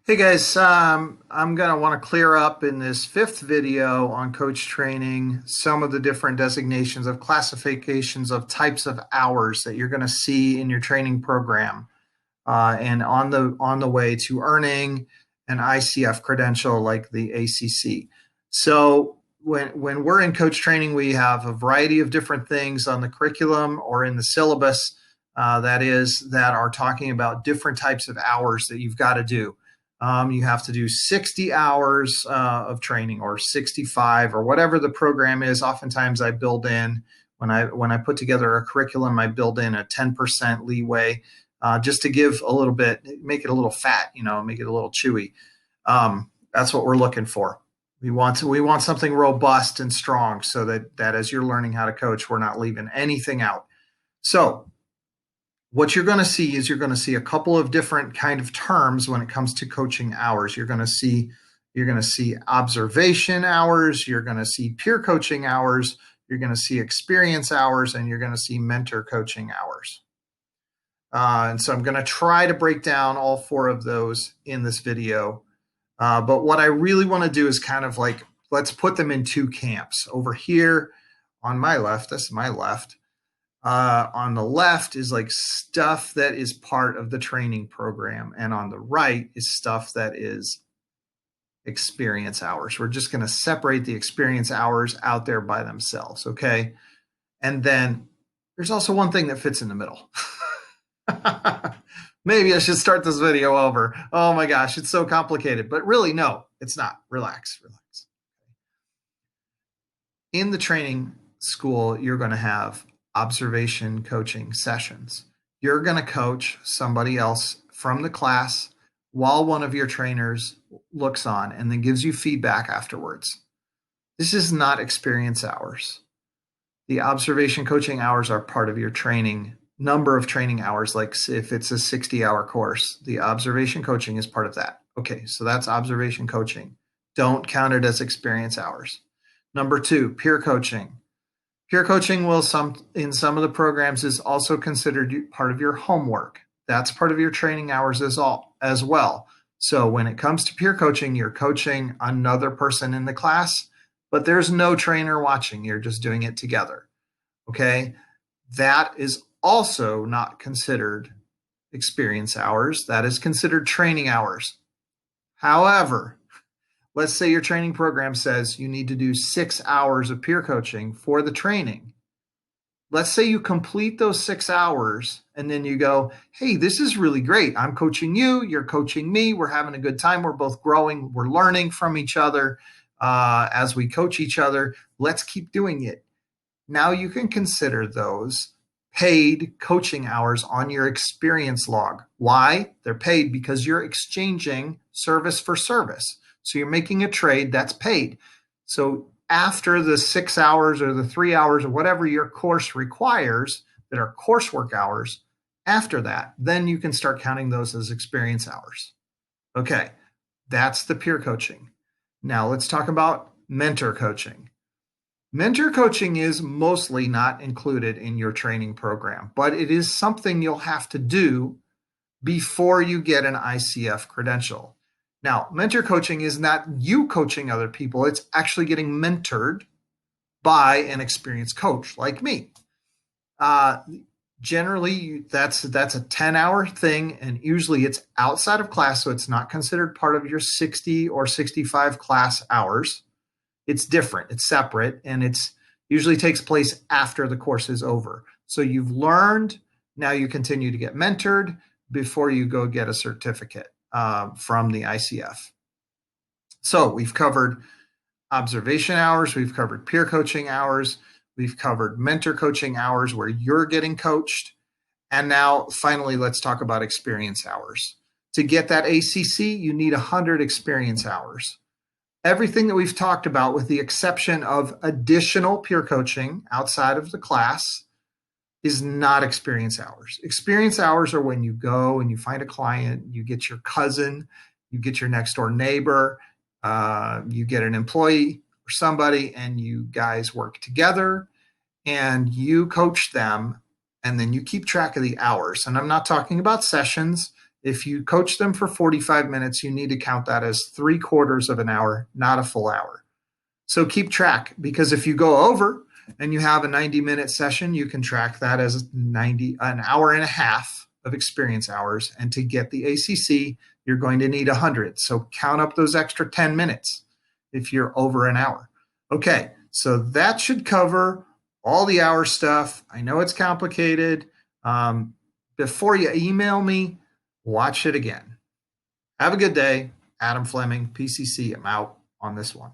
Hey guys, I'm going to want to clear up in this fifth video on coach training some of the different designations of classifications of types of hours that you're going to see in your training program and on the way to earning an ICF credential like the ACC. So when we're in coach training, we have a variety of different things on the curriculum or in the syllabus that are talking about different types of hours that you've got to do. You have to do 60 hours of training or 65 or whatever the program is. Oftentimes I build in when I put together a curriculum, I build in a 10% leeway just to give a little bit, make it a little fat, make it a little chewy. That's what we're looking for. We want something robust and strong so that as you're learning how to coach, we're not leaving anything out. So what you're going to see is you're going to see a couple of different kind of terms when it comes to coaching hours. You're going to see observation hours, you're going to see peer coaching hours, you're going to see experience hours, and you're going to see mentor coaching hours. And so I'm going to try to break down all four of those in this video. But what I really want to do is kind of like, let's put them in two camps. Over here on my left, that's my left. On the left is like stuff that is part of the training program. And on the right is stuff that is experience hours. We're just going to separate the experience hours out there by themselves. Okay. And then there's also one thing that fits in the middle. Maybe I should start this video over. Oh my gosh, it's so complicated. But really, no, it's not. Relax. In the training school, you're going to have observation coaching sessions. You're going to coach somebody else from the class while one of your trainers looks on and then gives you feedback afterwards. This is not experience hours. The observation coaching hours are part of your training number of training hours. Like if it's a 60-hour course, the observation coaching is part of that. Okay, so that's observation coaching. Don't count it as experience hours. Number two, peer coaching. Peer coaching in some of the programs is also considered part of your homework. That's part of your training hours as well. So when it comes to peer coaching, you're coaching another person in the class, but there's no trainer watching. You're just doing it together. Okay, that is also not considered experience hours. That is considered training hours. However, let's say your training program says you need to do 6 hours of peer coaching for the training. Let's say you complete those 6 hours and then you go, hey, this is really great. I'm coaching you, you're coaching me, we're having a good time, we're both growing, we're learning from each other as we coach each other. Let's keep doing it. Now you can consider those paid coaching hours on your experience log. Why? They're paid because you're exchanging service for service. So you're making a trade that's paid. So after the 6 hours or the 3 hours or whatever your course requires that are coursework hours, after that, then you can start counting those as experience hours. Okay, that's the peer coaching. Now let's talk about mentor coaching. Mentor coaching is mostly not included in your training program, but it is something you'll have to do before you get an ICF credential. Now, mentor coaching is not you coaching other people, it's actually getting mentored by an experienced coach like me. Generally, that's a 10-hour thing, and usually it's outside of class, so it's not considered part of your 60 or 65 class hours. It's different, it's separate, and it's usually takes place after the course is over. So you've learned, now you continue to get mentored before you go get a certificate from the ICF. So we've covered observation hours, we've covered peer coaching hours, we've covered mentor coaching hours where you're getting coached. And now finally, let's talk about experience hours. To get that ACC, you need 100 experience hours. Everything that we've talked about, with the exception of additional peer coaching outside of the class, is not experience hours. Experience hours are when you go and you find a client, you get your cousin, you get your next door neighbor, you get an employee or somebody, and you guys work together and you coach them, and then you keep track of the hours. And I'm not talking about sessions. If you coach them for 45 minutes, you need to count that as 3/4 of an hour, not a full hour. So keep track, because if you go over and you have a 90-minute session, you can track that as an hour and a half of experience hours. And to get the ACC, you're going to need 100. So count up those extra 10 minutes if you're over an hour. Okay, so that should cover all the hour stuff. I know it's complicated. Before you email me, watch it again. Have a good day. Adam Fleming, PCC. I'm out on this one.